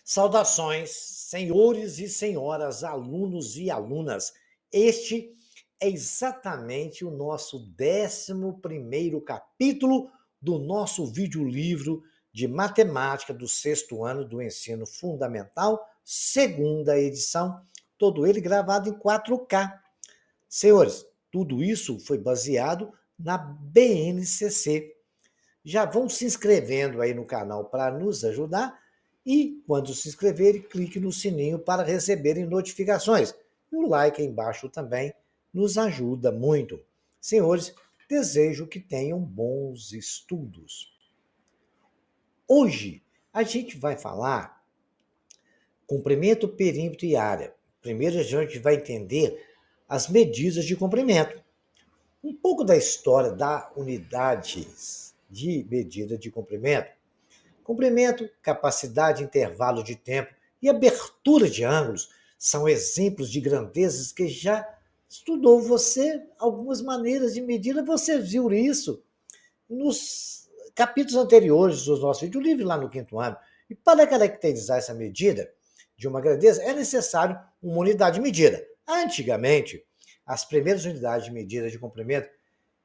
Saudações, senhores e senhoras, alunos e alunas. Este é exatamente o nosso 11º capítulo do nosso videolivro de matemática do 6º ano do ensino fundamental, segunda edição, todo ele gravado em 4K. Senhores, tudo isso foi baseado na BNCC. Já vão se inscrevendo aí no canal para nos ajudar e, quando se inscreverem, clique no sininho para receberem notificações. E o like aí embaixo também nos ajuda muito. Senhores, desejo que tenham bons estudos. Hoje a gente vai falar comprimento, perímetro e área. Primeiro a gente vai entender as medidas de comprimento. Um pouco da história da unidades de medida de comprimento. Comprimento, capacidade, intervalo de tempo e abertura de ângulos são exemplos de grandezas que já estudou você, algumas maneiras de medida, você viu isso nos capítulos anteriores dos nossos vídeos, livre lá no 5º ano. E para caracterizar essa medida de uma grandeza, é necessário uma unidade de medida. Antigamente, as primeiras unidades de medida de comprimento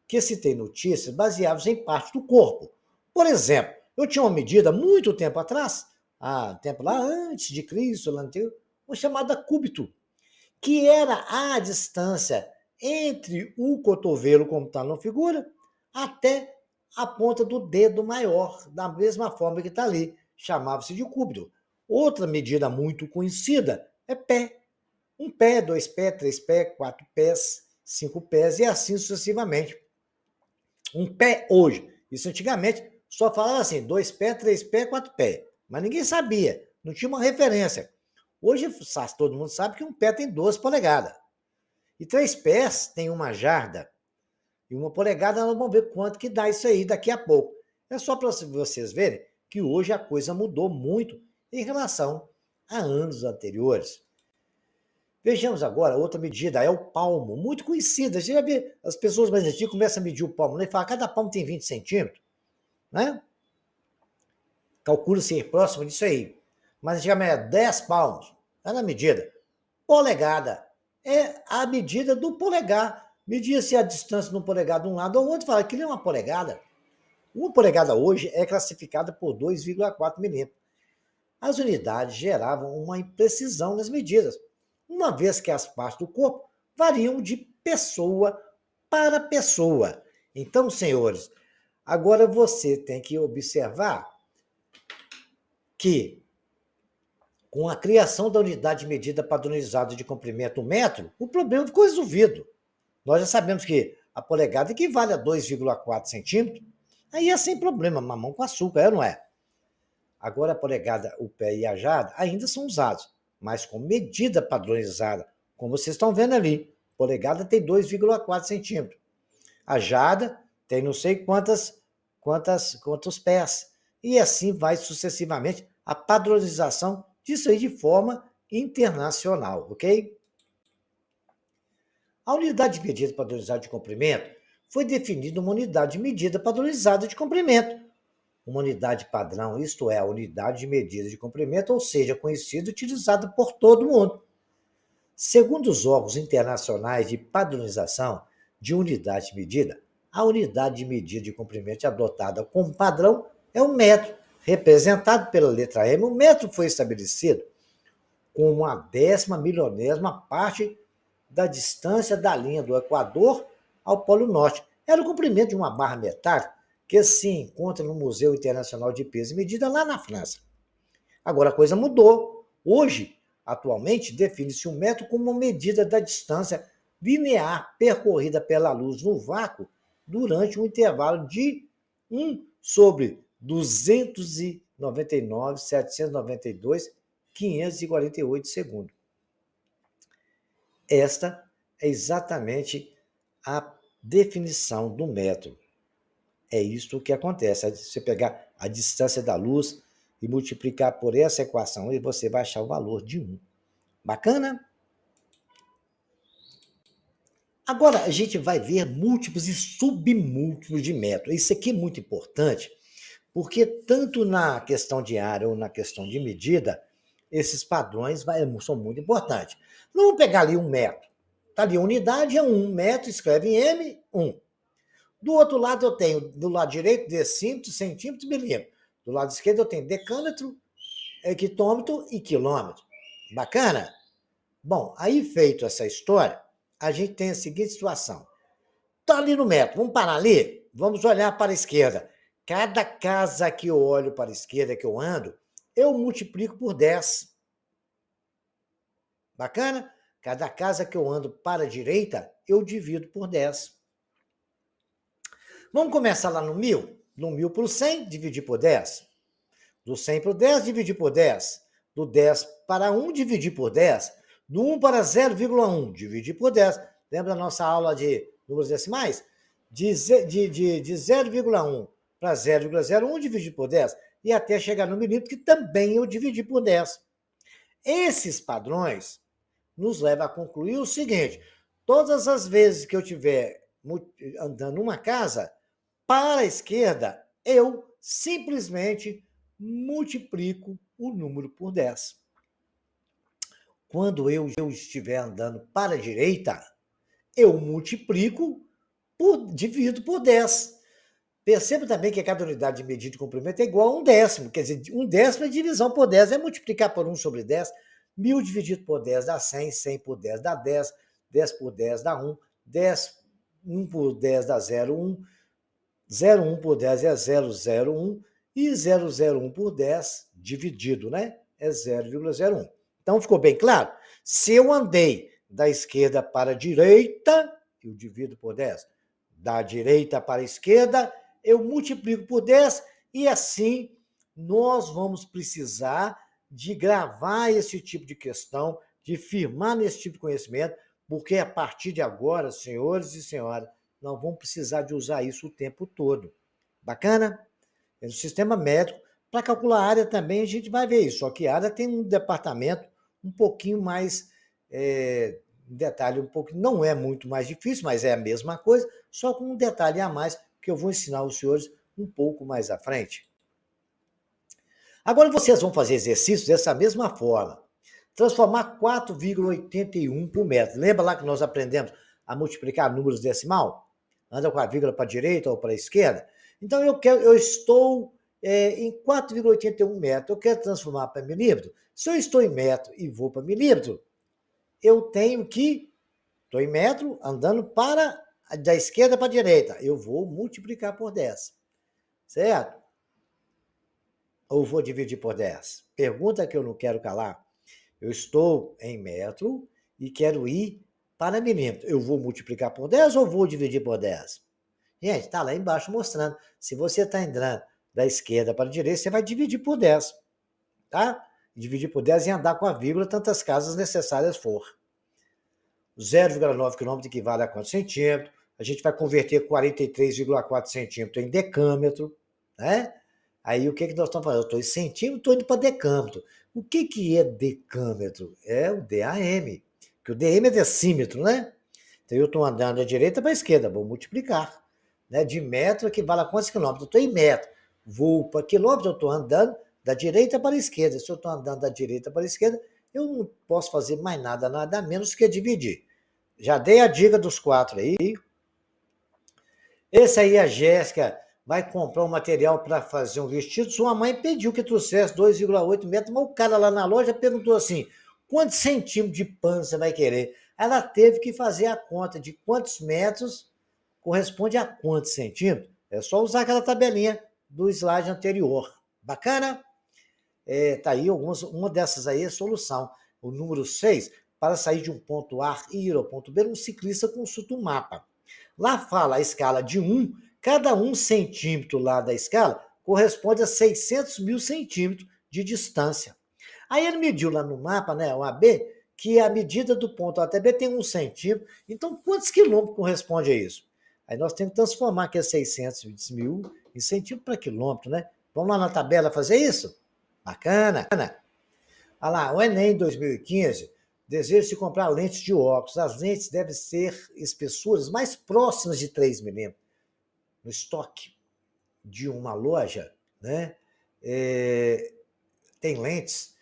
que citei notícias baseavam-se em parte do corpo. Por exemplo, eu tinha uma medida muito tempo atrás, tempo lá antes de Cristo, lá antigo, uma chamada cúbito, que era a distância entre o cotovelo, como está na figura, até a ponta do dedo maior, da mesma forma que está ali. Chamava-se de cúbito. Outra medida muito conhecida é pé. Um pé, 2 pés, 3 pés, 4 pés, 5 pés e assim sucessivamente. Um pé hoje. Isso antigamente só falava assim, 2 pés, 3 pés, 4 pés. Mas ninguém sabia, não tinha uma referência. Hoje todo mundo sabe que um pé tem 12 polegadas. E 3 pés tem uma jarda. E 1 polegada, nós vamos ver quanto que dá isso aí daqui a pouco. É só para vocês verem que hoje a coisa mudou muito em relação a anos anteriores. Vejamos agora outra medida, é o palmo, muito conhecida. Você já vê, as pessoas mais antigas começam a medir o palmo, né? E falam, cada palmo tem 20 centímetros, né? Calcula-se próximo disso aí. Mas antigamente era 10 palmos, era a medida. Polegada é a medida do polegar. Media-se a distância de um polegar de um lado ao outro, fala, aquilo é uma polegada. Uma polegada hoje é classificada por 2,4 milímetros. As unidades geravam uma imprecisão nas medidas, uma vez que as partes do corpo variam de pessoa para pessoa. Então, senhores, agora você tem que observar que, com a criação da unidade de medida padronizada de comprimento metro, o problema ficou resolvido. Nós já sabemos que a polegada equivale a 2,4 centímetros, aí é sem problema, mamão com açúcar, não é? Agora a polegada, o pé e a jarda ainda são usados, mas com medida padronizada, como vocês estão vendo ali. Polegada tem 2,4 centímetros. A jarda tem não sei quantos pés. E assim vai sucessivamente a padronização disso aí de forma internacional, ok? A unidade de medida padronizada de comprimento foi definida uma unidade de medida padronizada de comprimento. Uma unidade padrão, isto é, a unidade de medida de comprimento, ou seja, conhecida e utilizada por todo mundo. Segundo os órgãos internacionais de padronização de unidade de medida, a unidade de medida de comprimento adotada como padrão é o metro, representado pela letra M. O metro foi estabelecido como a 10ª parte da distância da linha do Equador ao Polo Norte. Era o comprimento de uma barra metálica que se encontra no Museu Internacional de Peso e Medida lá na França. Agora a coisa mudou. Hoje, atualmente, define-se um metro como uma medida da distância linear percorrida pela luz no vácuo durante um intervalo de 1 sobre 299.792.548 segundos. Esta é exatamente a definição do metro. É isso que acontece. Você pegar a distância da luz e multiplicar por essa equação e você vai achar o valor de 1. Bacana? Agora a gente vai ver múltiplos e submúltiplos de metro. Isso aqui é muito importante, porque tanto na questão de área ou na questão de medida, esses padrões são muito importantes. Não vamos pegar ali 1 metro. Está ali, unidade é 1 metro, escreve em M, 1. Do outro lado eu tenho, do lado direito, decímetro, centímetro, milímetro. Do lado esquerdo eu tenho decâmetro, hectômetro e quilômetro. Bacana? Bom, aí feito essa história, a gente tem a seguinte situação. Está ali no metro, vamos parar ali? Vamos olhar para a esquerda. Cada casa que eu olho para a esquerda, que eu ando, eu multiplico por 10. Bacana? Cada casa que eu ando para a direita, eu divido por 10. Vamos começar lá no 1000? No 1000 por 100, dividir por 10. Do 100 para o 10, dividir por 10. Do 10 para 1, dividir por 10. Do 1 para 0,1, dividir por 10. Lembra da nossa aula de números decimais? De 0,1 para 0,01, dividir por 10. E até chegar no milímetro, que também eu dividi por 10. Esses padrões nos levam a concluir o seguinte: todas as vezes que eu estiver andando numa casa, para a esquerda, eu simplesmente multiplico o número por 10. Quando eu estiver andando para a direita, eu multiplico, divido por 10. Perceba também que cada unidade de medida de comprimento é igual a 1 décimo. Quer dizer, 1 décimo é divisão por 10, é multiplicar por 1 sobre 10. 1000 dividido por 10 dá 100, 100 por 10 dá 10, 10 por 10 dá 1, 10, 1 por 10 dá 0,1, 0,1 por 10 é 0,01 e 0,01 por 10 dividido, né? É 0,01. Então, ficou bem claro? Se eu andei da esquerda para a direita, eu divido por 10. Da direita para a esquerda, eu multiplico por 10 e assim nós vamos precisar de gravar esse tipo de questão, de firmar nesse tipo de conhecimento, porque a partir de agora, senhores e senhoras, nós vamos precisar de usar isso o tempo todo. Bacana? No sistema médico, para calcular a área também a gente vai ver isso, só que a área tem um departamento um pouquinho mais, um detalhe um pouco, não é muito mais difícil, mas é a mesma coisa, só com um detalhe a mais que eu vou ensinar os senhores um pouco mais à frente. Agora vocês vão fazer exercícios dessa mesma forma. Transformar 4,81 por metro. Lembra lá que nós aprendemos a multiplicar números decimal? Anda com a vírgula para a direita ou para a esquerda? Então eu estou em 4,81 metros. Eu quero transformar para milímetro. Se eu estou em metro e vou para milímetro, eu tenho que, estou em metro, andando da esquerda para a direita. Eu vou multiplicar por 10. Certo? Ou vou dividir por 10? Pergunta que eu não quero calar. Eu estou em metro e quero ir para milímetro. Eu vou multiplicar por 10 ou vou dividir por 10? Gente, está lá embaixo mostrando. Se você está entrando da esquerda para a direita, você vai dividir por 10. Tá? Dividir por 10 e andar com a vírgula tantas casas necessárias for. 0,9 km equivale a quantos centímetros? A gente vai converter 43,4 centímetros em decâmetro, né? Aí o que nós estamos falando? Eu estou em centímetro, estou indo para decâmetro. O que é decâmetro? É o DAM, que o DM é decímetro, né? Então eu estou andando da direita para a esquerda, vou multiplicar. Né? De metro equivale a quantos quilômetros? Eu estou em metro. Vou para quilômetro, eu estou andando da direita para a esquerda. Se eu estou andando da direita para a esquerda, eu não posso fazer mais nada menos que dividir. Já dei a dica dos 4 aí. Esse aí, a Jéssica vai comprar um material para fazer um vestido. Sua mãe pediu que trouxesse 2,8 metros, mas o cara lá na loja perguntou assim: quantos centímetros de pano você vai querer? Ela teve que fazer a conta de quantos metros corresponde a quantos centímetros. É só usar aquela tabelinha do slide anterior. Bacana? Tá aí uma dessas aí é a solução. O número 6, para sair de um ponto A e ir ao ponto B, um ciclista consulta um mapa. Lá fala a escala de 1, cada 1 centímetro lá da escala corresponde a 600 mil centímetros de distância. Aí ele mediu lá no mapa, né, o AB, que a medida do ponto A até B tem 1 centímetro. Então, quantos quilômetros corresponde a isso? Aí nós temos que transformar aqui 600 mil em centímetro para quilômetro, né? Vamos lá na tabela fazer isso? Bacana. Olha lá, o Enem 2015 deseja-se comprar lentes de óculos. As lentes devem ser espessuras mais próximas de 3 milímetros. No estoque de uma loja, né, tem lentes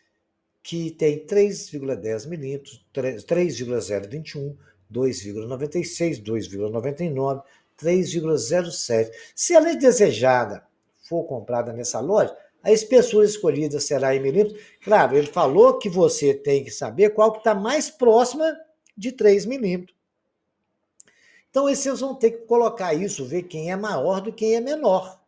que tem 3,10 milímetros, 3,021, 2,96, 2,99, 3,07. Se a lente desejada for comprada nessa loja, a espessura escolhida será em milímetros. Claro, ele falou que você tem que saber qual que está mais próxima de 3 milímetros. Então, vocês vão ter que colocar isso, ver quem é maior do que quem é menor.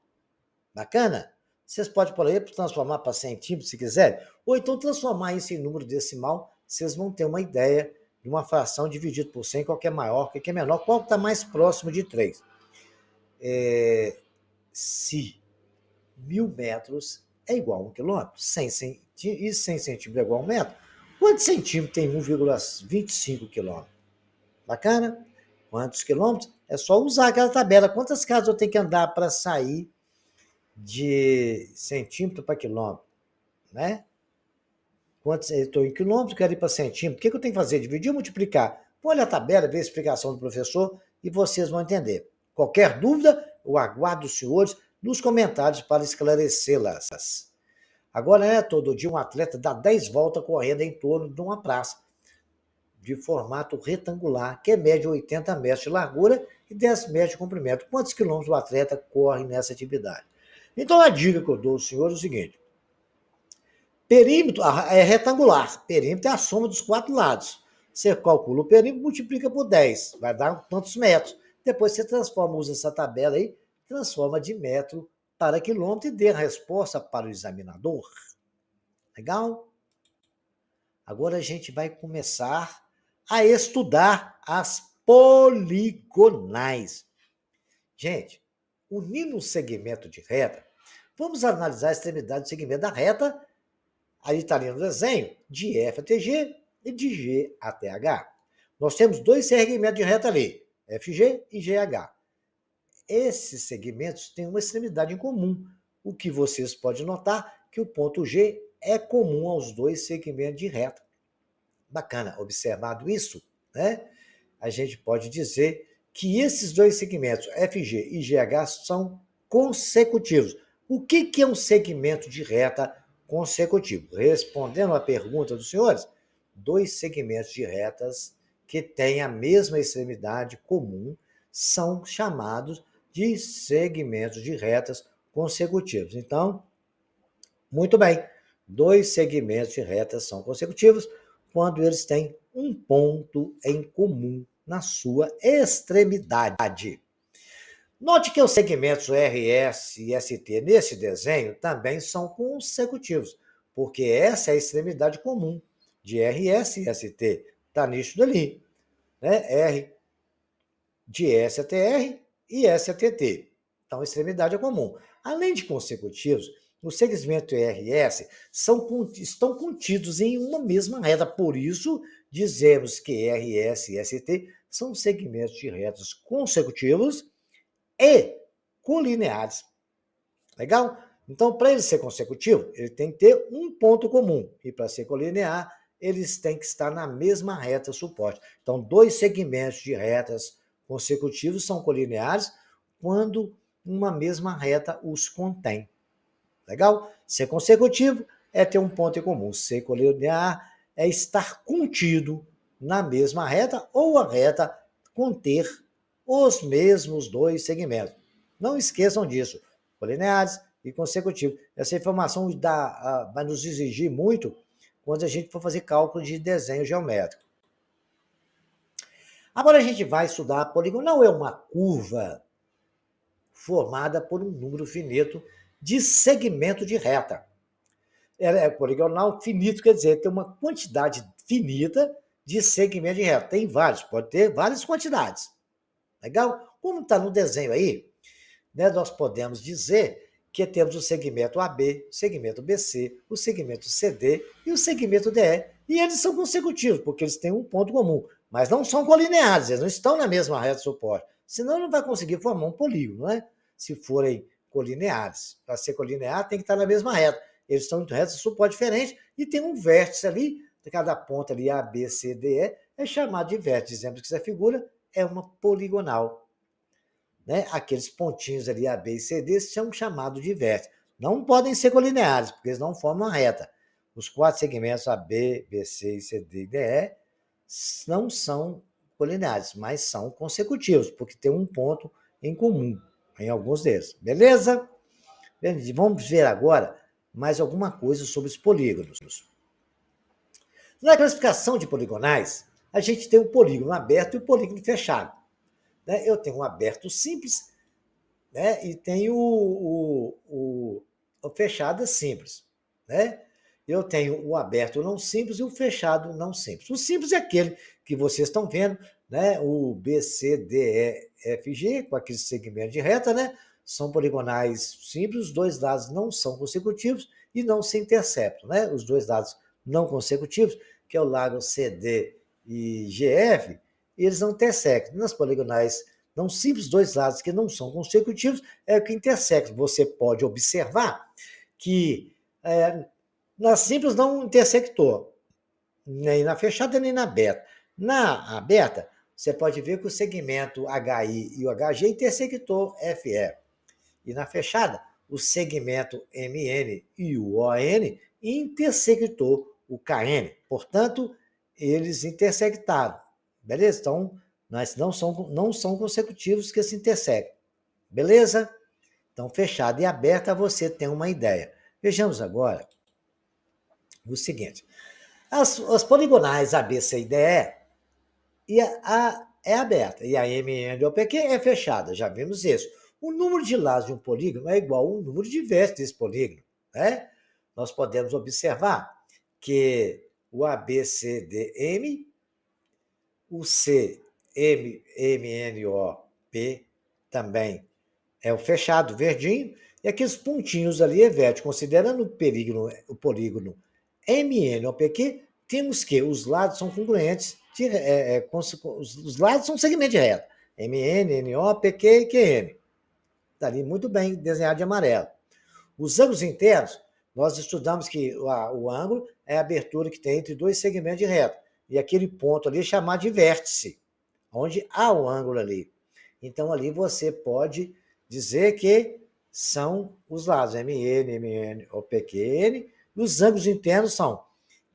Bacana? Vocês podem, por exemplo, transformar para centímetros, se quiser, ou então transformar isso em número decimal, vocês vão ter uma ideia de uma fração dividida por 100, qual que é maior, qual que é menor, qual que está mais próximo de 3. Se 1.000 metros é igual a 1 quilômetro, 100 centímetros é igual a 1 metro, quantos centímetros tem 1,25 quilômetros? Bacana? Quantos quilômetros? É só usar aquela tabela. Quantas casas eu tenho que andar para sair de centímetro para quilômetro? Né? Quantos eu estou em quilômetros, quero ir para centímetro. O que eu tenho que fazer? Dividir ou multiplicar? Olha a tabela, ver a explicação do professor e vocês vão entender. Qualquer dúvida, eu aguardo os senhores nos comentários para esclarecê-las. Agora, todo dia um atleta dá 10 voltas correndo em torno de uma praça de formato retangular, que mede 80 metros de largura e 10 metros de comprimento. Quantos quilômetros o atleta corre nessa atividade? Então, a dica que eu dou ao senhor é o seguinte: perímetro é retangular, perímetro é a soma dos 4 lados. Você calcula o perímetro, multiplica por 10, vai dar tantos metros. Depois você transforma, usa essa tabela aí, transforma de metro para quilômetro e dê a resposta para o examinador. Legal? Agora a gente vai começar a estudar as poligonais. Gente, unindo um segmento de reta, vamos analisar a extremidade do segmento da reta, aí está ali no desenho, de F até G e de G até H. Nós temos dois segmentos de reta ali, FG e GH. Esses segmentos têm uma extremidade em comum, o que vocês podem notar que o ponto G é comum aos dois segmentos de reta. Bacana, observado isso, né? A gente pode dizer que esses dois segmentos, FG e GH, são consecutivos. O que é um segmento de reta consecutivo? Respondendo à pergunta dos senhores, dois segmentos de retas que têm a mesma extremidade comum são chamados de segmentos de retas consecutivos. Então, muito bem, dois segmentos de retas são consecutivos quando eles têm um ponto em comum na sua extremidade. Note que os segmentos RS e ST nesse desenho também são consecutivos, porque essa é a extremidade comum de RS e ST. Está nítido ali, né? R de S até R e S até T. Então, a extremidade é comum. Além de consecutivos, os segmentos RS estão contidos em uma mesma reta. Por isso, dizemos que RS e ST são segmentos de retas consecutivos e colineares. Legal? Então, para ele ser consecutivo, ele tem que ter um ponto comum. E para ser colinear, eles têm que estar na mesma reta suporte. Então, dois segmentos de retas consecutivos são colineares quando uma mesma reta os contém. Legal? Ser consecutivo é ter um ponto em comum. Ser colinear é estar contido na mesma reta ou a reta conter os mesmos dois segmentos. Não esqueçam disso. Colineares e consecutivo. Essa informação vai nos exigir muito quando a gente for fazer cálculo de desenho geométrico. Agora a gente vai estudar a poligonal. É uma curva formada por um número finito de segmento de reta. Ela é poligonal finito, quer dizer, tem uma quantidade finita de segmento de reta. Tem vários, pode ter várias quantidades. Legal? Como está no desenho aí, né, nós podemos dizer que temos o segmento AB, o segmento BC, o segmento CD e o segmento DE. E eles são consecutivos, porque eles têm um ponto comum, mas não são colineares, eles não estão na mesma reta de suporte. Senão não vai conseguir formar um polígono, né? Se forem colineares. Para ser colinear, tem que estar na mesma reta. Eles estão em retas de suporte diferentes e tem um vértice ali, cada ponta ali, A, B, C, D, E, é chamado de vértice. Dizemos que essa figura é uma poligonal. Né? Aqueles pontinhos ali, A, B e C, D, são chamados de vértices. Não podem ser colineares, porque eles não formam uma reta. Os 4 segmentos AB, BC e CD e DE não são colineares, mas são consecutivos, porque tem um ponto em comum em alguns deles. Beleza? Vamos ver agora mais alguma coisa sobre os polígonos. Na classificação de poligonais, a gente tem o polígono aberto e o polígono fechado. Eu tenho um aberto simples, e tenho o fechado simples. Eu tenho o aberto não simples e o fechado não simples. O simples é aquele que vocês estão vendo, o BCDEFG, com aquele segmento de reta, são poligonais simples, os dois lados não são consecutivos e não se interceptam. Os dois lados não consecutivos, que é o lado CD e GF, eles não intersectam. Nas poligonais não simples, dois lados que não são consecutivos, é o que intersectam. Você pode observar que na simples não intersectou, nem na fechada nem na aberta. Na aberta, você pode ver que o segmento HI e o HG intersectou FE. E na fechada, o segmento MN e o ON intersectou o KN. Portanto, eles intersectaram. Beleza? Então, mas não são consecutivos que se intersectam. Beleza? Então, fechada e aberta, você tem uma ideia. Vejamos agora o seguinte. As poligonais AB, C e DE, e a é aberta, e a MN ou PQ é fechada, já vimos isso. O número de lados de um polígono é igual ao número de vértices desse polígono. Nós podemos observar que o ABCDM, o CMNOP também é o fechado, verdinho, e aqueles pontinhos ali é vértice. Considerando o polígono MNOPQ, temos que os lados são congruentes, os lados são segmentos de reta. MN, NO, PQ e QN. Está ali muito bem desenhado de amarelo. Os ângulos internos, nós estudamos que o ângulo é a abertura que tem entre dois segmentos de reta. E aquele ponto ali é chamado de vértice, onde há o ângulo ali. Então, ali você pode dizer que são os lados MN, MN ou PQN, e os ângulos internos são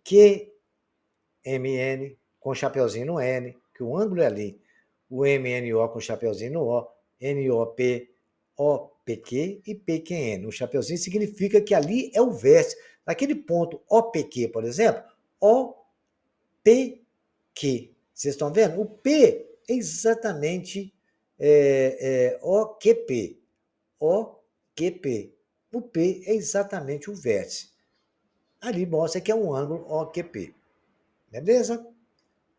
QMN com chapeuzinho no N, que o ângulo é ali, o MNO com chapeuzinho no O, NOP, OPQ e PQN. O chapeuzinho significa que ali é o vértice. Naquele ponto OPQ, por exemplo, OPQ. Vocês estão vendo? O P é exatamente OQP. OQP. O P é exatamente o vértice. Ali mostra que é um ângulo OQP. Beleza?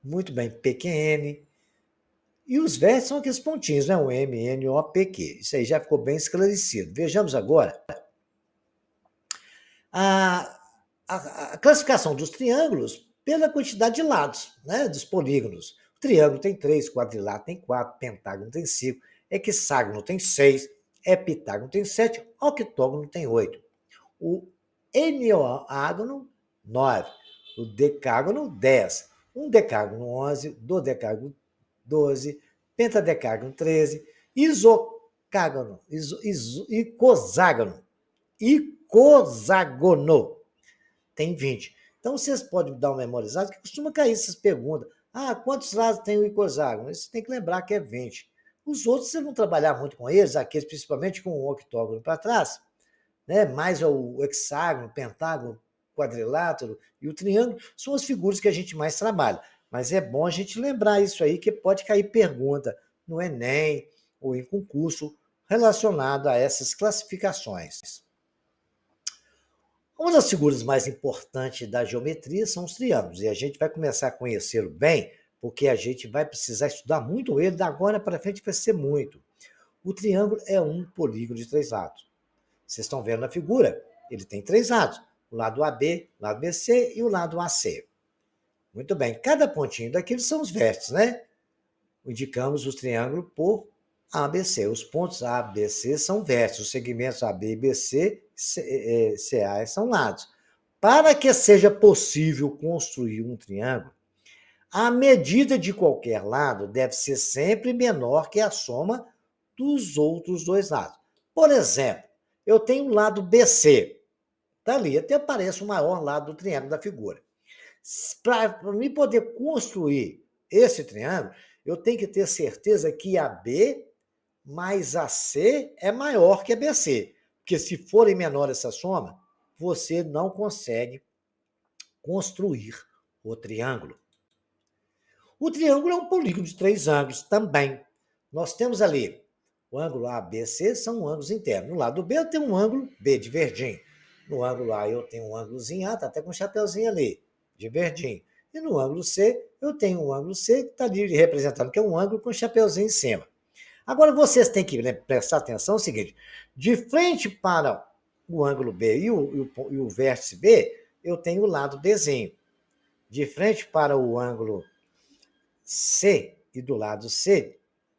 Muito bem. PQN. E os vértices são aqueles pontinhos, o M, N, O, P, Q. Isso aí já ficou bem esclarecido. Vejamos agora a classificação dos triângulos pela quantidade de lados, dos polígonos. O triângulo tem 3, quadrilátero tem 4, pentágono tem 5, hexágono tem 6, heptágono tem 7, octógono tem 8. O enoágono, 9. O decágono, 10. Um decágono, 11. Dodecágono, 12. Pentadecágono, 13. Isocágono, icoságono tem 20. Então, vocês podem dar uma memorizada, que costuma cair essas perguntas. Quantos lados tem o icoságono? Você tem que lembrar que é 20. Os outros, vocês vão trabalhar muito com eles, aqueles principalmente com o octógono para trás, mais o hexágono, pentágono, quadrilátero e o triângulo, são as figuras que a gente mais trabalha. Mas é bom a gente lembrar isso aí, que pode cair pergunta no Enem ou em concurso relacionado a essas classificações. Uma das figuras mais importantes da geometria são os triângulos, e a gente vai começar a conhecê-lo bem, porque a gente vai precisar estudar muito ele, da agora para frente vai ser muito. O triângulo é um polígono de 3 lados. Vocês estão vendo na figura, ele tem 3 lados, o lado AB, o lado BC e o lado AC. Muito bem, cada pontinho daqueles são os vértices, Indicamos os triângulos por ABC. Os pontos A, B, C são vértices, os segmentos AB e BC, CA são lados. Para que seja possível construir um triângulo, a medida de qualquer lado deve ser sempre menor que a soma dos outros 2 lados. Por exemplo, eu tenho o lado BC. dali até aparece o maior lado do triângulo da figura. Para mim poder construir esse triângulo, eu tenho que ter certeza que a B mais a C é maior que a BC. Porque se forem menor essa soma, você não consegue construir o triângulo. O triângulo é um polígono de 3 ângulos também. Nós temos ali o ângulo ABC, são ângulos internos. No lado B eu tenho um ângulo B de verdinho. No ângulo A eu tenho um ângulozinho A, tá até com um chapeuzinho ali, de verdinho. E no ângulo C eu tenho um ângulo C que está ali representado, que é um ângulo com um chapeuzinho em cima. Agora vocês têm que prestar atenção no seguinte: de frente para o ângulo B e o vértice B, eu tenho o lado Bzinho. De frente para o ângulo C e do lado C,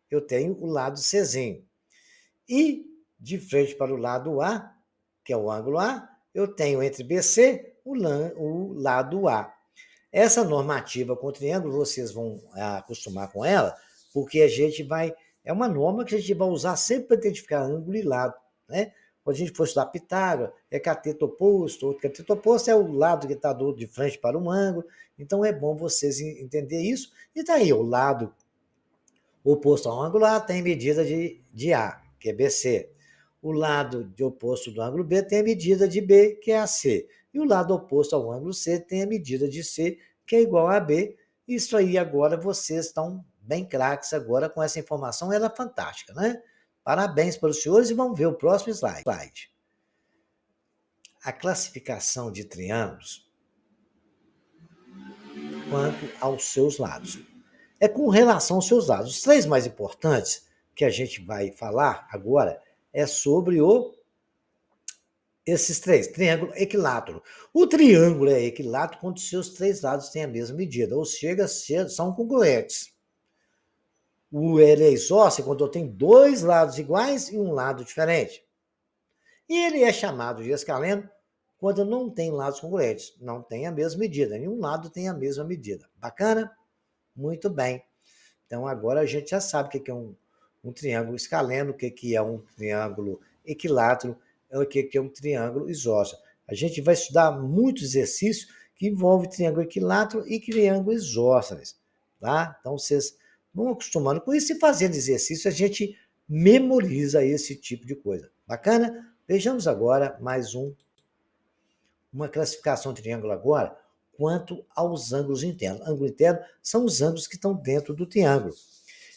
eu tenho o lado Czinho. E de frente para o lado A, que é o ângulo A, eu tenho entre BC o lado A. Essa normativa com o triângulo, vocês vão acostumar com ela, porque a gente vai... É uma norma que a gente vai usar sempre para identificar ângulo e lado, né? Quando a gente for estudar Pitágoras, é cateto oposto. O cateto oposto é o lado que está de frente para um ângulo. Então é bom vocês entenderem isso. E daí, o lado oposto ao ângulo A tem medida de A, que é BC. O lado de oposto do ângulo B tem a medida de B, que é AC. E o lado oposto ao ângulo C tem a medida de C, que é igual a B. Isso aí agora vocês estão bem craques agora com essa informação, ela é fantástica, né? Parabéns para os senhores e vamos ver o próximo slide. A classificação de triângulos quanto aos seus lados. É com relação aos seus lados. Os 3 mais importantes que a gente vai falar agora é sobre esses 3, triângulo equilátero. O triângulo é equilátero quando os seus 3 lados têm a mesma medida, ou seja, são congruentes. Ele é isósceles quando eu tenho 2 lados iguais e um lado diferente. E ele é chamado de escaleno quando não tem lados congruentes, não tem a mesma medida, nenhum lado tem a mesma medida. Bacana? Muito bem. Então agora a gente já sabe o que é um triângulo escaleno, o que é um triângulo equilátero, o que é um triângulo isósceles. A gente vai estudar muitos exercícios que envolvem triângulo equilátero e triângulo isósceles, tá? Então vocês vão acostumando com isso e fazendo exercício a gente memoriza esse tipo de coisa. Bacana? Vejamos agora mais uma classificação de triângulo agora quanto aos ângulos internos. Ângulo interno são os ângulos que estão dentro do triângulo.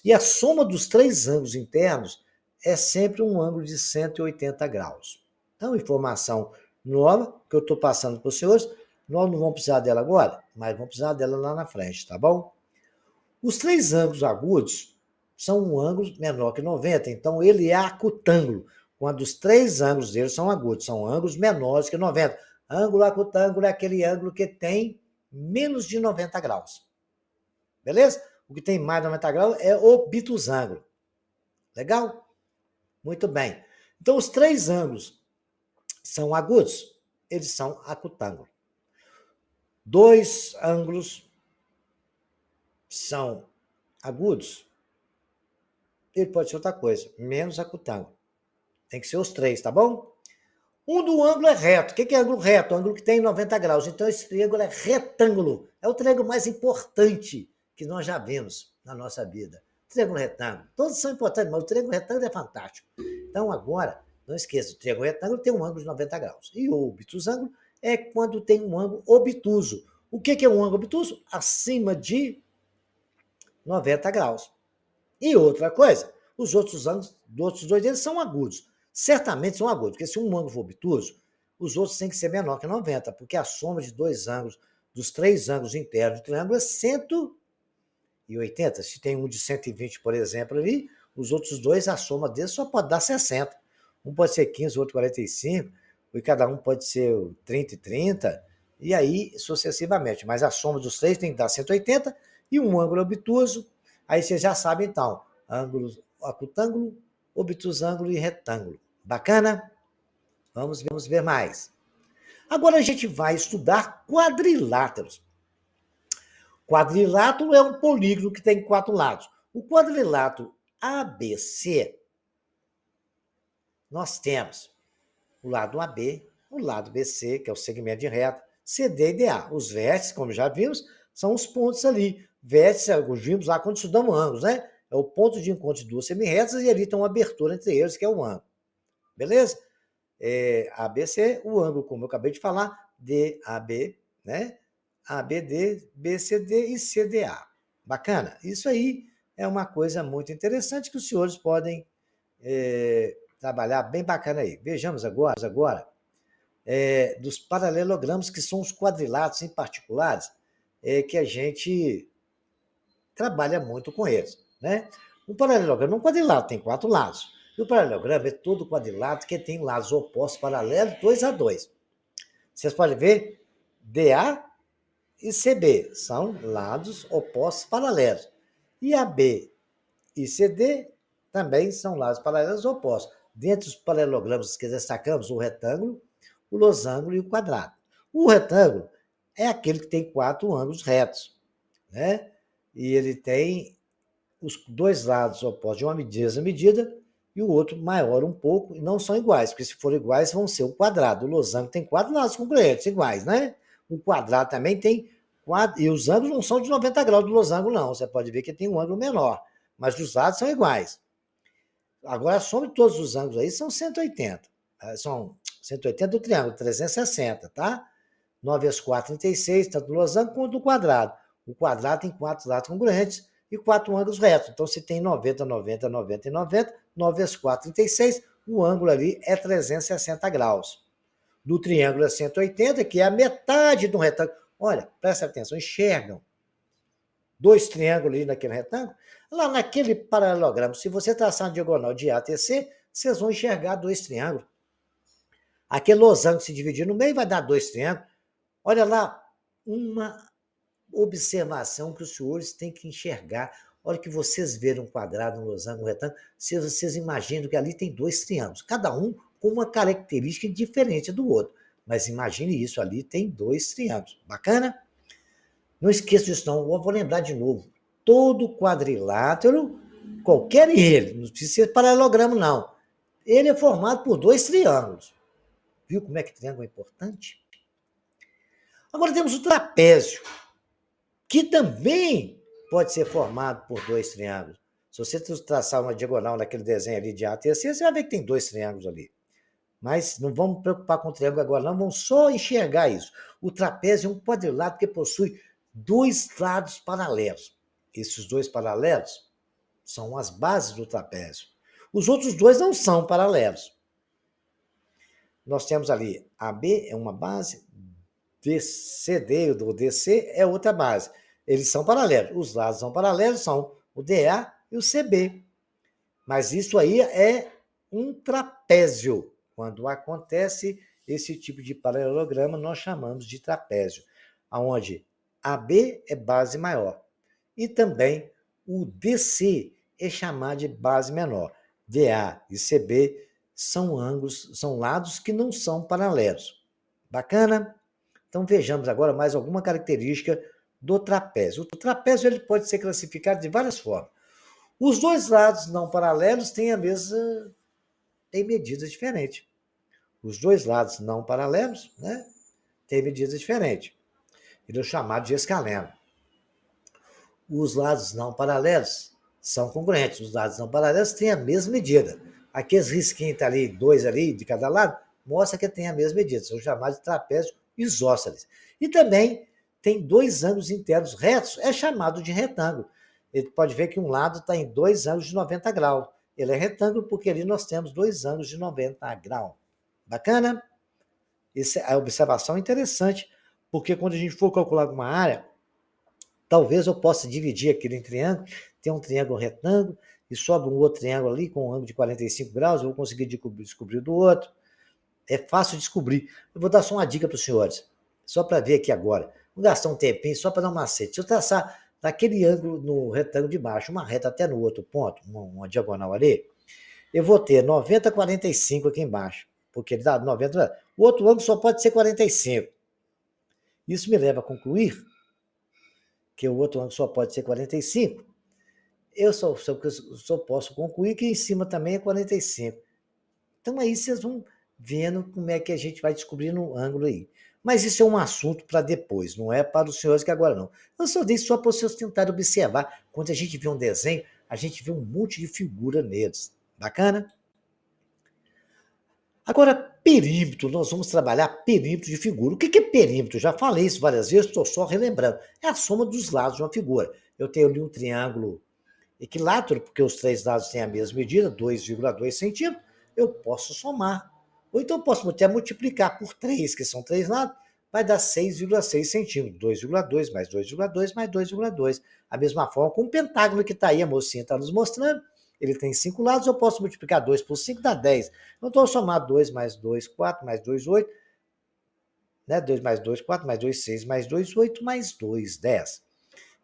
E a soma dos 3 ângulos internos é sempre um ângulo de 180 graus. Então, informação nova que eu estou passando para os senhores, nós não vamos precisar dela agora, mas vamos precisar dela lá na frente, tá bom? Os 3 ângulos agudos são um ângulo menor que 90, então ele é acutângulo, quando os 3 ângulos dele são agudos, são ângulos menores que 90. Ângulo acutângulo é aquele ângulo que tem menos de 90 graus. Beleza? O que tem mais de 90 graus é obtusângulo. Legal? Muito bem. Então, os 3 ângulos são agudos, eles são acutângulo. 2 ângulos são agudos, ele pode ser outra coisa, menos acutângulo. Tem que ser os 3, tá bom? Do ângulo é reto. O que é ângulo reto? Ângulo que tem 90 graus. Então, esse triângulo é retângulo. É o triângulo mais importante que nós já vimos na nossa vida. Triângulo retângulo. Todos são importantes, mas o triângulo retângulo é fantástico. Então, agora, não esqueça, o triângulo retângulo tem um ângulo de 90 graus. E o obtusângulo é quando tem um ângulo obtuso. O que é um ângulo obtuso? Acima de 90 graus. E outra coisa, os outros ângulos, dos outros 2 deles são agudos. Certamente são agudos, porque se um ângulo for obtuso, os outros têm que ser menor que 90, porque a soma de 2 ângulos, dos 3 ângulos internos do triângulo é 180. Se tem um de 120, por exemplo, ali, os outros 2, a soma deles só pode dar 60. Um pode ser 15, o outro 45, e cada um pode ser 30 e 30, e aí sucessivamente. Mas a soma dos 3 tem que dar 180, e um ângulo obtuso, aí vocês já sabem então, ângulo acutângulo, obtusângulo e retângulo. Bacana? Vamos ver mais. Agora a gente vai estudar quadriláteros. Quadrilátero é um polígono que tem 4 lados. O quadrilátero ABC, nós temos o lado AB, o lado BC, que é o segmento de reta, CD e DA. Os vértices, como já vimos, são os pontos ali. Vértices, vimos lá quando estudamos ângulos, né? É o ponto de encontro de duas semirretas e ali tem uma abertura entre eles, que é o ângulo. Beleza? ABC, o ângulo, como eu acabei de falar, DAB, né? ABD, BCD e CDA. Bacana? Isso aí é uma coisa muito interessante que os senhores podem trabalhar bem bacana aí. Vejamos agora dos paralelogramas, que são os quadriláteros em particulares, que a gente trabalha muito com eles, né? Um paralelograma é um quadrilátero, tem 4 lados. E o paralelograma é todo quadrilátero que tem lados opostos paralelos, 2 a 2. Vocês podem ver, DA e CB são lados opostos paralelos. E AB e CD também são lados paralelos opostos. Dentre os paralelogramas que destacamos, o retângulo, o losango e o quadrado. O retângulo é aquele que tem 4 ângulos retos, né? E ele tem os 2 lados opostos de uma mesma medida e o outro maior um pouco, e não são iguais, porque se forem iguais vão ser o quadrado. O losango tem 4 lados congruentes, iguais, né? O quadrado também tem 4, e os ângulos não são de 90 graus do losango, não. Você pode ver que tem um ângulo menor, mas os lados são iguais. Agora, some todos os ângulos aí, são 180. São 180 do triângulo, 360, tá? 9 vezes 4, 36, tanto do losango quanto do quadrado. O quadrado tem 4 lados congruentes e 4 ângulos retos. Então, se tem 90, 90, 90 e 90, 9 vezes 4, 36, o ângulo ali é 360 graus. Do triângulo é 180, que é a metade do retângulo. Olha, presta atenção, enxergam 2 triângulos ali naquele retângulo. Lá naquele paralelogramo, se você traçar uma diagonal de A até C, vocês vão enxergar 2 triângulos. Aquele losango se dividir no meio vai dar 2 triângulos. Olha lá, uma observação que os senhores têm que enxergar. Olha que vocês verem um quadrado, um losango, um retângulo, vocês imaginam que ali tem 2 triângulos, cada um com uma característica diferente do outro. Mas imagine isso, ali tem 2 triângulos. Bacana? Não esqueça disso não, eu vou lembrar de novo. Todo quadrilátero, qualquer ele, não precisa ser paralelogramo não, ele é formado por 2 triângulos. Viu como é que triângulo é importante? Agora temos o trapézio, que também pode ser formado por 2 triângulos. Se você traçar uma diagonal naquele desenho ali de A até C, você vai ver que tem 2 triângulos ali. Mas não vamos preocupar com o triângulo agora, não, vamos só enxergar isso. O trapézio é um quadrilátero que possui 2 lados paralelos. Esses 2 paralelos são as bases do trapézio. Os outros 2 não são paralelos. Nós temos ali AB é uma base, CD ou DC é outra base. Eles são paralelos. Os lados são paralelos, são o DA e o CB. Mas isso aí é um trapézio. Quando acontece esse tipo de paralelograma, nós chamamos de trapézio, onde AB é base maior. E também o DC é chamado de base menor. DA e CB são ângulos, são lados que não são paralelos. Bacana? Então vejamos agora mais alguma característica do trapézio. O trapézio ele pode ser classificado de várias formas. Os 2 lados não paralelos têm têm medidas diferentes. Os 2 lados não paralelos, né, têm medidas diferentes. Ele é chamado de escaleno. Os lados não paralelos são congruentes. Os lados não paralelos têm a mesma medida. Aqueles risquinhos que tá ali, 2 ali de cada lado, mostra que tem a mesma medida. São chamados de trapézio isósceles. E também tem 2 ângulos internos retos, é chamado de retângulo. Ele pode ver que um lado está em 2 ângulos de 90 graus. Ele é retângulo porque ali nós temos 2 ângulos de 90 graus. Bacana? Essa é a observação interessante, porque quando a gente for calcular alguma área, talvez eu possa dividir aquilo em triângulo, tem um triângulo retângulo, e sobra um outro triângulo ali com um ângulo de 45 graus, eu vou conseguir descobrir do outro. É fácil de descobrir. Eu vou dar só uma dica para os senhores, só para ver aqui agora. Vou gastar um tempinho só para dar um macete. Se eu traçar daquele ângulo no retângulo de baixo, uma reta até no outro ponto, uma diagonal ali, eu vou ter 90, 45 aqui embaixo, porque ele dá 90. O outro ângulo só pode ser 45. Isso me leva a concluir que o outro ângulo só pode ser 45. Eu só posso concluir que em cima também é 45. Então aí vocês vão vendo como é que a gente vai descobrindo um ângulo aí. Mas isso é um assunto para depois, não é para os senhores que agora não. Eu só dei só para vocês tentarem observar. Quando a gente vê um desenho, a gente vê um monte de figura neles. Bacana? Agora, perímetro, nós vamos trabalhar perímetro de figura. O que é perímetro? Já falei isso várias vezes, estou só relembrando. É a soma dos lados de uma figura. Eu tenho ali um triângulo equilátero, porque os três lados têm a mesma medida, 2,2 centímetros, eu posso somar. Ou então eu posso até multiplicar por 3, que são três lados, vai dar 6,6 centímetros. 2,2 mais 2,2 mais 2,2. A mesma forma com o pentágono que está aí, a mocinha está nos mostrando. Ele tem 5 lados, eu posso multiplicar 2 por 5, dá 10. Então eu somar 2 mais 2, 4, mais 2, 8. Né? 2 mais 2, 4, mais 2, 6, mais 2, 8, mais 2, 10.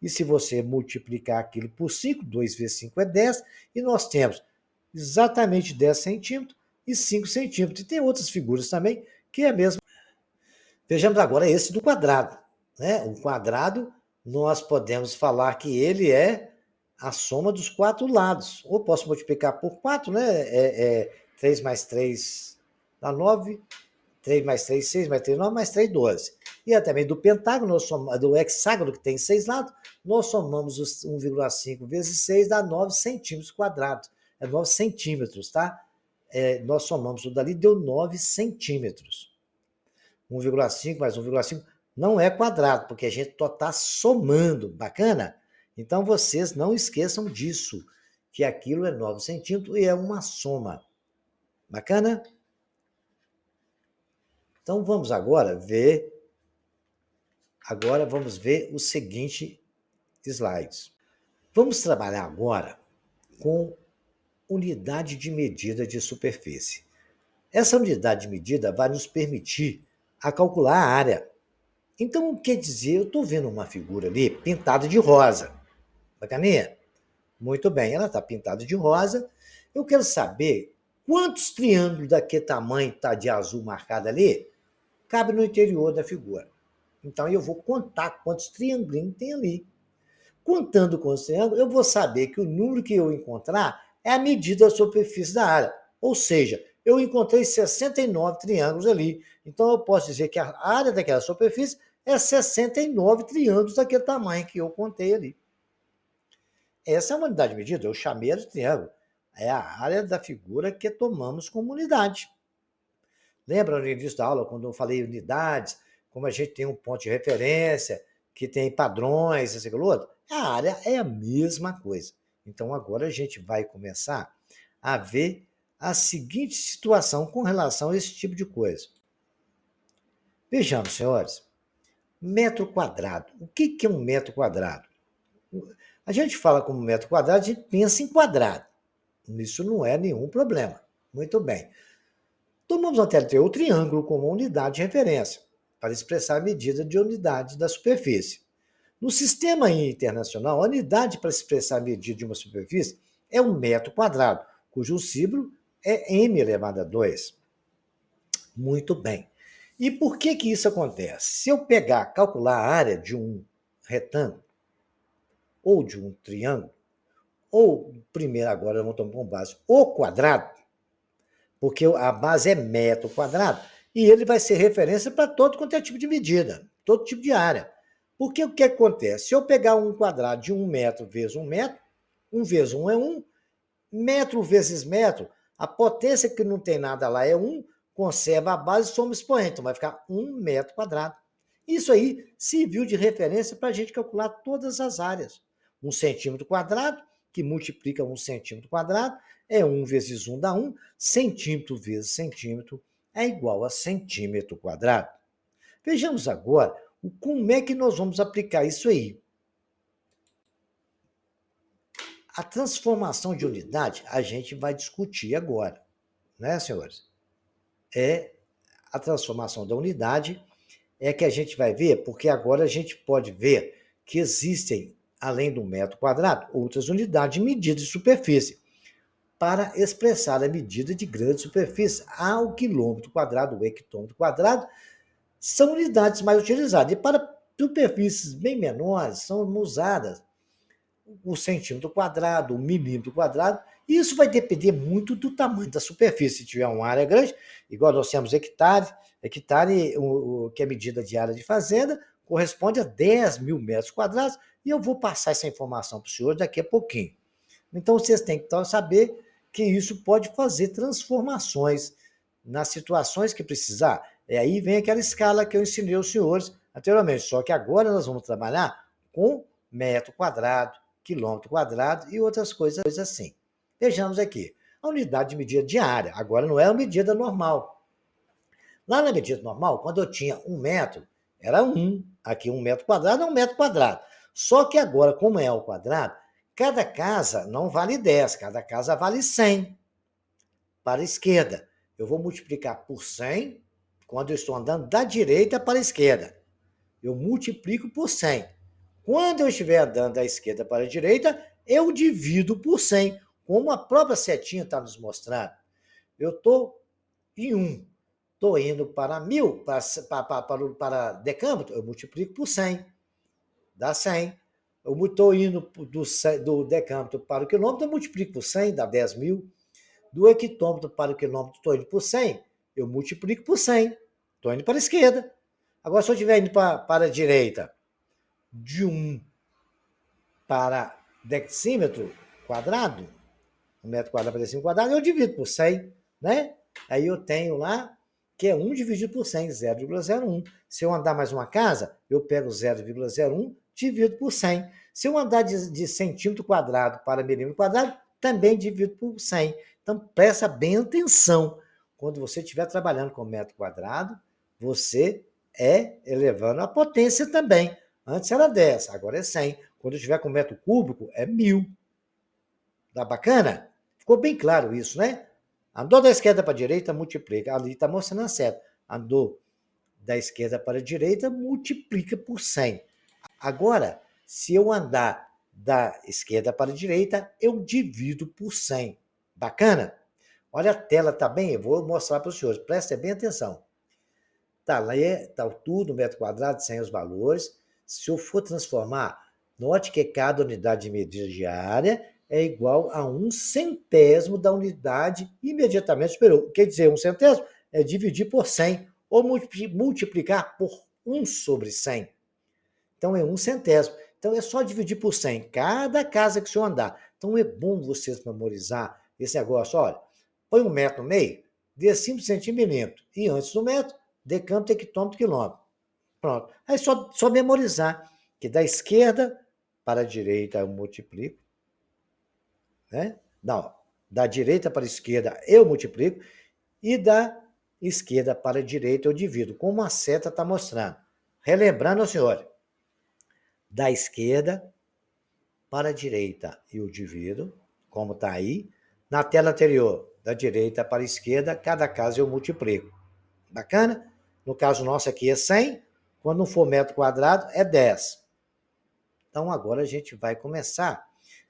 E se você multiplicar aquilo por 5, 2 vezes 5 é 10, e nós temos exatamente 10 centímetros e 5 centímetros. E tem outras figuras também que é a mesma. Vejamos agora esse do quadrado. Né? O quadrado, nós podemos falar que ele é a soma dos quatro lados. Ou posso multiplicar por 4, né? 3 mais 3 dá 9, 3 mais 3, 6 mais 3, 9 mais 3, 12. E também do pentágono, do hexágono, que tem 6 lados, nós somamos os 1,5 vezes 6, dá 9 centímetros quadrados. É 9 centímetros, tá? Nós somamos tudo ali, deu 9 centímetros. 1,5 mais 1,5 não é quadrado, porque a gente só está somando. Bacana? Então, vocês não esqueçam disso, que aquilo é 9 centímetros e é uma soma. Bacana? Então, vamos agora ver o seguinte slides. Vamos trabalhar agora com unidade de medida de superfície. Essa unidade de medida vai nos permitir a calcular a área. Então, quer dizer, eu estou vendo uma figura ali pintada de rosa. Bacaninha? Muito bem, ela está pintada de rosa. Eu quero saber quantos triângulos daquele tamanho está de azul marcado ali cabe no interior da figura. Então, eu vou contar quantos triangulinhos tem ali. Contando com os triângulos, eu vou saber que o número que eu encontrar é a medida da superfície da área. Ou seja, eu encontrei 69 triângulos ali. Então, eu posso dizer que a área daquela superfície é 69 triângulos daquele tamanho que eu contei ali. Essa é uma unidade de medida, eu chamei ela de triângulo. É a área da figura que tomamos como unidade. Lembra no início da aula, quando eu falei unidades, como a gente tem um ponto de referência, que tem padrões, esse e aquilo outro? A área é a mesma coisa. Então, agora a gente vai começar a ver a seguinte situação com relação a esse tipo de coisa. Vejamos, senhores. Metro quadrado. O que é um metro quadrado? A gente fala como metro quadrado, a gente pensa em quadrado. Isso não é nenhum problema. Muito bem. Tomamos até ter o triângulo como unidade de referência, para expressar a medida de unidade da superfície. No sistema internacional, a unidade para expressar a medida de uma superfície é um metro quadrado, cujo símbolo é m elevado a 2. Muito bem. E por que isso acontece? Se eu calcular a área de um retângulo, ou de um triângulo, ou primeiro agora vamos tomar como base o quadrado, porque a base é metro quadrado, e ele vai ser referência para todo quanto é tipo de medida, todo tipo de área. Porque o que acontece? Se eu pegar um quadrado de 1 metro vezes 1 metro, 1 vezes 1 é 1, metro vezes metro, a potência que não tem nada lá é 1, conserva a base e soma expoente, então vai ficar 1 metro quadrado. Isso aí serviu de referência para a gente calcular todas as áreas. 1 centímetro quadrado, que multiplica 1 centímetro quadrado, é 1 vezes 1 dá 1, centímetro vezes centímetro é igual a centímetro quadrado. Vejamos agora como é que nós vamos aplicar isso aí. A transformação de unidade a gente vai discutir agora, né, senhores? A transformação da unidade é que a gente vai ver, porque agora a gente pode ver que existem, além do metro quadrado, outras unidades de medida de superfície, para expressar a medida de grande superfície. O quilômetro quadrado, o hectômetro quadrado, são unidades mais utilizadas. E para superfícies bem menores, são usadas o centímetro quadrado, o milímetro quadrado, e isso vai depender muito do tamanho da superfície. Se tiver uma área grande, igual nós temos hectare, que é medida de área de fazenda, corresponde a 10 mil metros quadrados, e eu vou passar essa informação para o senhor daqui a pouquinho. Então, vocês têm que saber que isso pode fazer transformações nas situações que precisar. E aí vem aquela escala que eu ensinei aos senhores anteriormente, só que agora nós vamos trabalhar com metro quadrado, quilômetro quadrado e outras coisas assim. Vejamos aqui. A unidade de medida diária, agora não é a medida normal. Lá na medida normal, quando eu tinha 1 metro, era 1. Aqui 1 metro quadrado é 1 metro quadrado. Só que agora, como é ao quadrado, cada casa não vale 10, cada casa vale 100 para a esquerda. Eu vou multiplicar por 100 quando eu estou andando da direita para a esquerda. Eu multiplico por 100. Quando eu estiver andando da esquerda para a direita, eu divido por 100, como a própria setinha está nos mostrando. Eu estou em 1. Estou indo para 1000, para decâmetro, eu multiplico por 100, dá 100. Eu estou indo do decâmetro para o quilômetro, eu multiplico por 100, dá 10 mil. Do hectômetro para o quilômetro, estou indo por 100, eu multiplico por 100. Estou indo para a esquerda. Agora, se eu estiver indo para a direita, de 1 para decímetro quadrado, 1 metro quadrado para decímetro quadrado, eu divido por 100, né? Aí eu tenho lá que é 1 dividido por 100, 0,01. Se eu andar mais uma casa, eu pego 0,01, divido por 100. Se eu andar de centímetro quadrado para milímetro quadrado, também divido por 100. Então, presta bem atenção. Quando você estiver trabalhando com metro quadrado, você é elevando a potência também. Antes era 10, agora é 100. Quando estiver com metro cúbico, é 1000. Tá bacana? Ficou bem claro isso, né? Andou da esquerda para a direita, multiplica. Ali está mostrando a seta. Andou da esquerda para a direita, multiplica por 100. Agora, se eu andar da esquerda para a direita, eu divido por 100. Bacana? Olha, a tela tá bem? Eu vou mostrar para os senhores. Prestem bem atenção. Tá lá, tá tudo, metro quadrado, sem os valores. Se eu for transformar, note que cada unidade de medida diária é igual a 1/100º da unidade imediatamente superior. Quer dizer, 1/100º é dividir por 100 ou multiplicar por 1 sobre 100. Então, é 1/100º. Então, é só dividir por 100 cada casa que o senhor andar. Então, é bom vocês memorizar esse negócio. Olha, põe 1 metro no meio, decímetro, centímetro, e antes do metro, decâmetro, hectômetro, quilômetro. Pronto. Aí só memorizar que da esquerda para a direita eu multiplico, né? Não, da direita para a esquerda eu multiplico e da esquerda para a direita eu divido, como a seta está mostrando. Relembrando, senhor, da esquerda para a direita eu divido, como está aí. Na tela anterior, da direita para a esquerda, cada caso eu multiplico. Bacana? No caso nosso aqui é 100, quando não for metro quadrado é 10. Então agora a gente vai começar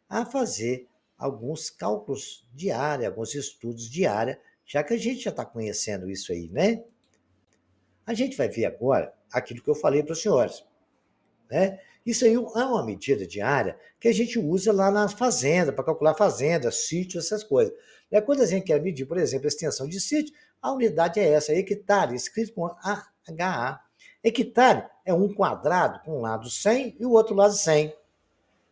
a fazer alguns cálculos de área, alguns estudos de área, já que a gente já está conhecendo isso aí, né? A gente vai ver agora aquilo que eu falei para os senhores, né? Isso aí é uma medida de área que a gente usa lá na fazenda, para calcular fazenda, sítio, essas coisas. E quando a gente quer medir, por exemplo, a extensão de sítio, a unidade é essa, hectare, escrito com HA. Hectare é um quadrado, com um lado 100 e o outro lado 100.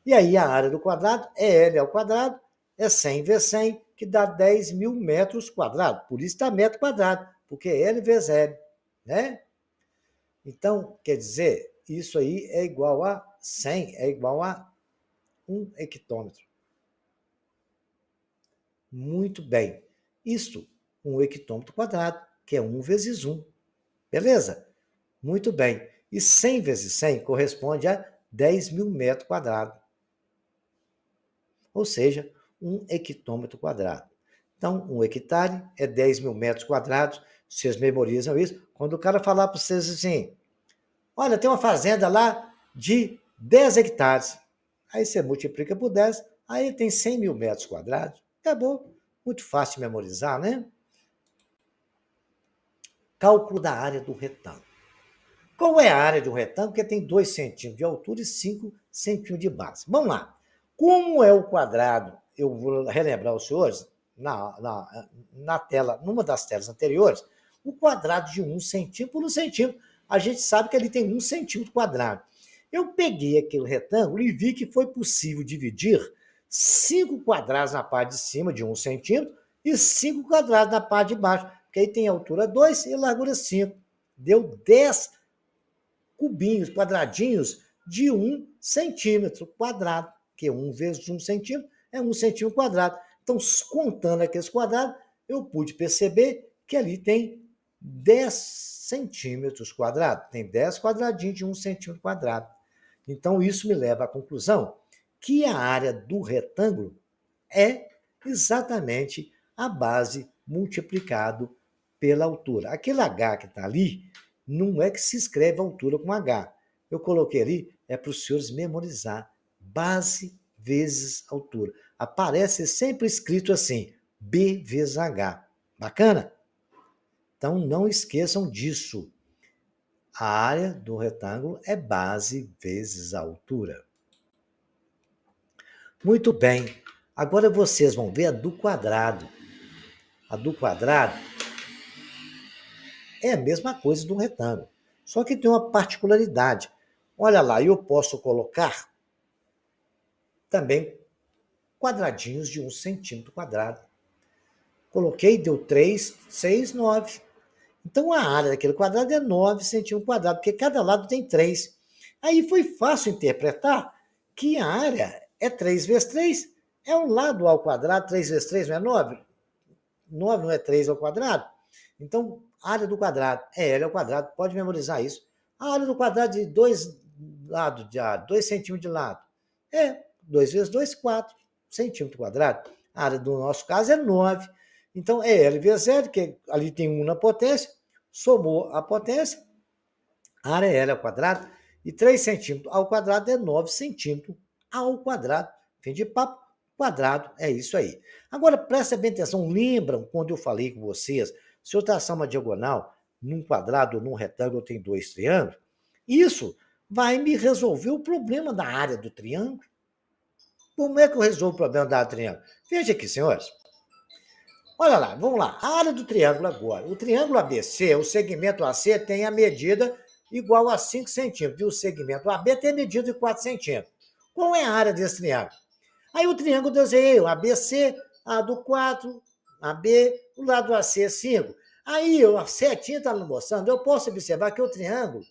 E aí a área do quadrado é L ao quadrado, é 100 vezes 100, que dá 10 mil metros quadrados. Por isso está metro quadrado, porque é L vezes L, né? Então, quer dizer, isso aí é igual a 100, é igual a 1 hectômetro. Muito bem. Isto, 1 hectômetro quadrado, que é 1 vezes 1. Beleza? Muito bem. E 100 vezes 100 corresponde a 10 mil metros quadrados. Ou seja, 1 hectômetro quadrado. Então, 1 hectare é 10 mil metros quadrados. Vocês memorizam isso? Quando o cara falar para vocês assim, olha, tem uma fazenda lá de 10 hectares. Aí você multiplica por 10, aí tem 100 mil metros quadrados. Acabou. Muito fácil de memorizar, né? Cálculo da área do retângulo. Qual é a área de um retângulo? Que tem 2 centímetros de altura e 5 centímetros de base. Vamos lá. Como é o quadrado? Eu vou relembrar os senhores, na tela, numa das telas anteriores, o quadrado de 1 centímetro por 1 centímetro. A gente sabe que ali tem 1 centímetro quadrado. Eu peguei aquele retângulo e vi que foi possível dividir 5 quadrados na parte de cima de 1 centímetro e 5 quadrados na parte de baixo, porque aí tem altura 2 e largura 5. Deu 10 cubinhos, quadradinhos de 1 centímetro quadrado, que 1 vezes 1 centímetro é 1 centímetro quadrado. Então, contando aqueles quadrados, eu pude perceber que ali tem 10 centímetros quadrados, tem 10 quadradinhos de 1 centímetro quadrado. Então, isso me leva à conclusão que a área do retângulo é exatamente a base multiplicado pela altura. Aquele H que está ali, não é que se escreve altura com H. Eu coloquei ali, é para os senhores memorizar. Base vezes altura. Aparece sempre escrito assim, B vezes H. Bacana? Então, não esqueçam disso. A área do retângulo é base vezes a altura. Muito bem. Agora vocês vão ver a do quadrado. A do quadrado é a mesma coisa do retângulo, só que tem uma particularidade. Olha lá, eu posso colocar também quadradinhos de 1 centímetro quadrado. Coloquei, deu 3, 6, 9. Então a área daquele quadrado é 9 centímetros quadrados, porque cada lado tem 3. Aí foi fácil interpretar que a área é 3 vezes 3, é um lado ao quadrado, 3 vezes 3 não é 9? 9 não é 3 ao quadrado? Então, a área do quadrado é L ao quadrado, pode memorizar isso. A área do quadrado de 2 lados de área, 2 centímetros de lado, é 2 vezes 2, 4 centímetros quadrados. A área do nosso caso é 9. Então, é L vezes L, que ali tem 1 na potência, somou a potência, a área é L ao quadrado, e 3 centímetros ao quadrado é 9 centímetros ao quadrado. Fim de papo, quadrado, é isso aí. Agora, presta bem atenção, lembram quando eu falei com vocês, se eu traçar uma diagonal num quadrado ou num retângulo, tem 2 triângulos? Isso vai me resolver o problema da área do triângulo. Como é que eu resolvo o problema da área do triângulo? Veja aqui, senhores. Olha lá, vamos lá. A área do triângulo agora. O triângulo ABC, o segmento AC tem a medida igual a 5 centímetros. E o segmento AB tem a medida de 4 centímetros. Qual é a área desse triângulo? Aí o triângulo desenhei o ABC, A do 4, AB, o lado AC é 5. Aí a setinha está mostrando, eu posso observar que o triângulo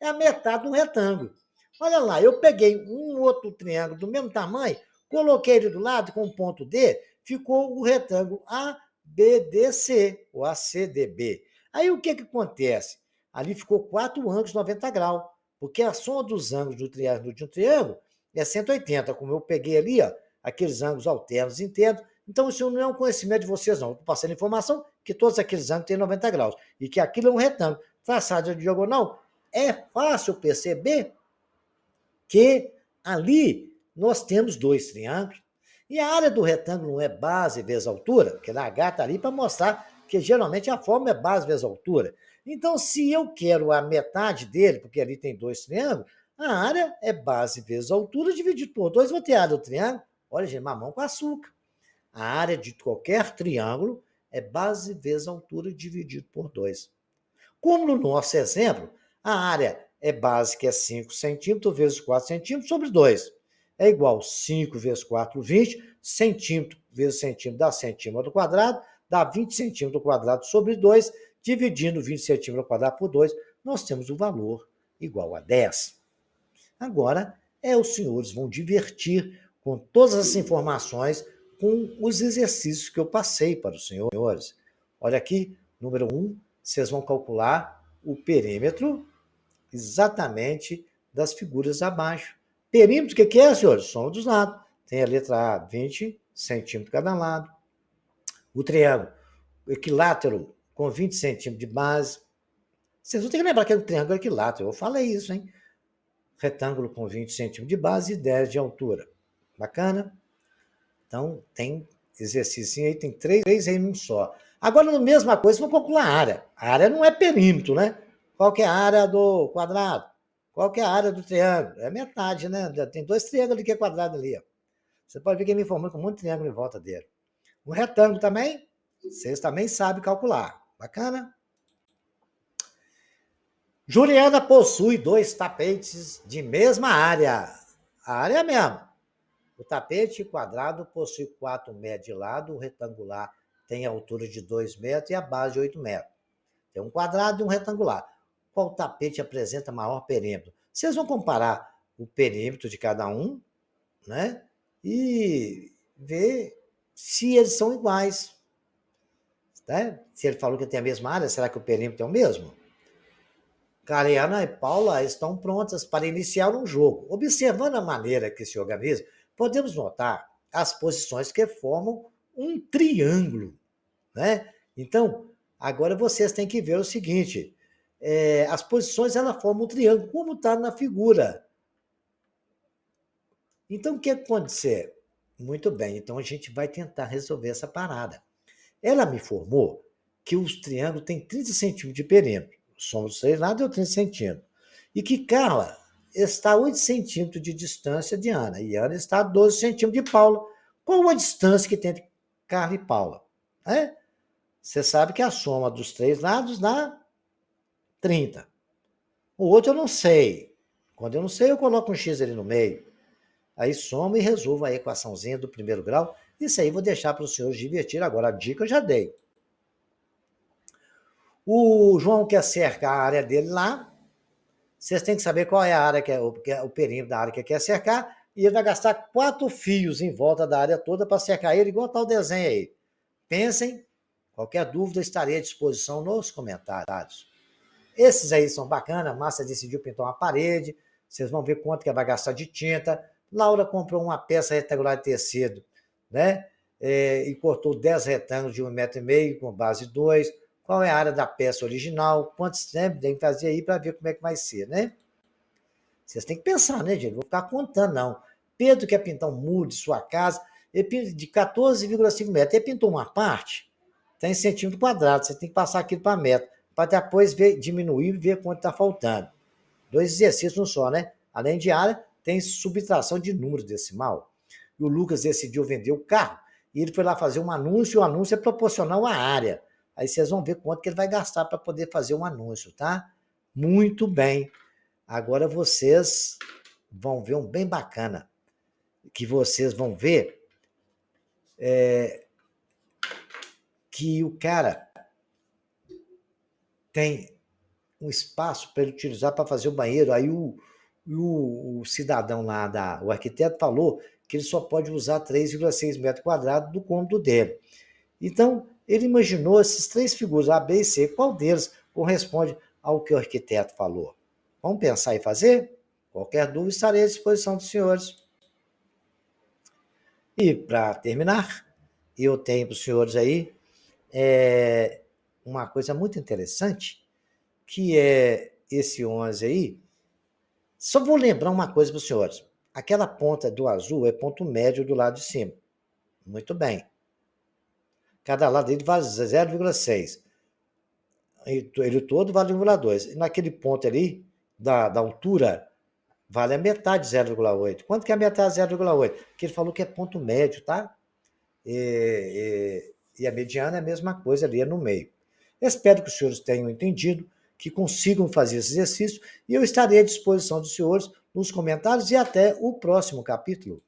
é a metade do retângulo. Olha lá, eu peguei um outro triângulo do mesmo tamanho, coloquei ele do lado com um ponto D, ficou o retângulo ABDC, ou ACDB. Aí o que acontece? Ali ficou 4 ângulos de 90 graus, porque a soma dos ângulos do triângulo de um triângulo é 180, como eu peguei ali, ó, aqueles ângulos alternos internos. Então, isso não é um conhecimento de vocês, não. Estou passando informação que todos aqueles ângulos têm 90 graus e que aquilo é um retângulo. Traçado de diagonal, é fácil perceber que ali nós temos 2 triângulos e a área do retângulo não é base vezes altura, porque a H está ali para mostrar que geralmente a forma é base vezes altura. Então, se eu quero a metade dele, porque ali tem 2 triângulos, a área é base vezes altura dividido por 2, vou ter a área do triângulo. Olha, gente, mamão com açúcar. A área de qualquer triângulo é base vezes altura dividido por 2. Como no nosso exemplo, a área é básica, é 5 centímetros vezes 4 centímetros sobre 2. É igual 5 vezes 4, 20. Centímetro vezes centímetro dá centímetro ao quadrado, dá 20 centímetros ao quadrado sobre 2. Dividindo 20 centímetros ao quadrado por 2, nós temos o valor igual a 10. Agora, os senhores vão divertir com todas as informações com os exercícios que eu passei para os senhores. Olha aqui, número 1, vocês vão calcular o perímetro exatamente das figuras abaixo. Perímetro, o que é, senhores? Soma dos lados. Tem a letra A, 20 centímetros cada lado. O triângulo, o equilátero, com 20 centímetros de base. Vocês vão ter que lembrar que é o triângulo equilátero. Eu falei isso, hein? Retângulo com 20 centímetros de base e 10 de altura. Bacana? Então, tem exercício aí, tem 3 aí num só. Agora, na mesma coisa, vamos calcular a área. A área não é perímetro, né? Qual que é a área do quadrado? Qual que é a área do triângulo? É metade, né? Tem 2 triângulos ali que é quadrado ali. Ó. Você pode ver que ele me formando com muito triângulo em volta dele. Um retângulo também, vocês também sabem calcular. Bacana? Juliana possui 2 tapetes de mesma área. A área mesmo. O tapete quadrado possui 4 metros de lado, o retangular tem a altura de 2 metros e a base de 8 metros. Tem um quadrado e um retangular. Qual tapete apresenta maior perímetro? Vocês vão comparar o perímetro de cada um, né? E ver se eles são iguais. Né? Se ele falou que tem a mesma área, será que o perímetro é o mesmo? Cariana e Paula estão prontas para iniciar um jogo. Observando a maneira que se organiza, podemos notar as posições que formam um triângulo, né? Então, agora vocês têm que ver o seguinte: as posições ela formam um triângulo, como está na figura. Então, o que acontecer? Muito bem, então a gente vai tentar resolver essa parada. Ela me informou que os triângulos têm 30 centímetros de perímetro. Somos 3 lados, deu 30 centímetros. E que Carla está a 8 centímetros de distância de Ana. E Ana está a 12 centímetros de Paula. Qual a distância que tem entre Carla e Paula? É? Você sabe que a soma dos 3 lados dá 30. O outro eu não sei. Quando eu não sei, eu coloco um X ali no meio. Aí soma e resolvo a equaçãozinha do primeiro grau. Isso aí vou deixar para os senhores divertir. Agora, a dica eu já dei. O João quer cercar a área dele lá. Vocês têm que saber qual é a área o perímetro da área que quer cercar. E ele vai gastar 4 fios em volta da área toda para cercar ele, igual tal desenho aí. Pensem. Qualquer dúvida, estarei à disposição nos comentários. Esses aí são bacanas. Márcia decidiu pintar uma parede. Vocês vão ver quanto que vai gastar de tinta. Laura comprou uma peça retangular de tecido, né? E cortou 10 retângulos de 1,5 m com base 2. Qual é a área da peça original? Quantos tempos tem que fazer aí para ver como é que vai ser, né? Vocês têm que pensar, né, gente? Não vou ficar contando, não. Pedro quer pintar um muro de sua casa de 14,5 metros. Ele pintou uma parte, está em centímetro quadrado. Você tem que passar aquilo para metro, para depois diminuir e ver quanto está faltando. 2 exercícios não só, né? Além de área, tem subtração de número decimal. E o Lucas decidiu vender o carro e ele foi lá fazer um anúncio, e o anúncio é proporcional à área. Aí vocês vão ver quanto que ele vai gastar para poder fazer um anúncio, tá? Muito bem. Agora vocês vão ver um bem bacana, que vocês vão ver que o cara tem um espaço para ele utilizar para fazer o banheiro. Aí o cidadão lá, o arquiteto falou que ele só pode usar 3,6 metros quadrados do cômodo dele. Então, ele imaginou essas 3 figuras, A, B e C. Qual deles corresponde ao que o arquiteto falou? Vamos pensar e fazer? Qualquer dúvida, estarei à disposição dos senhores. E, para terminar, eu tenho para os senhores aí uma coisa muito interessante, que é esse 11 aí. Só vou lembrar uma coisa para os senhores. Aquela ponta do azul é ponto médio do lado de cima. Muito bem. Cada lado dele vale 0,6. Ele todo vale 1,2. E naquele ponto ali, da altura, vale a metade de 0,8. Quanto que é a metade de 0,8? Porque ele falou que é ponto médio, tá? E a mediana é a mesma coisa ali, é no meio. Espero que os senhores tenham entendido, que consigam fazer esse exercício, e eu estarei à disposição dos senhores nos comentários e até o próximo capítulo.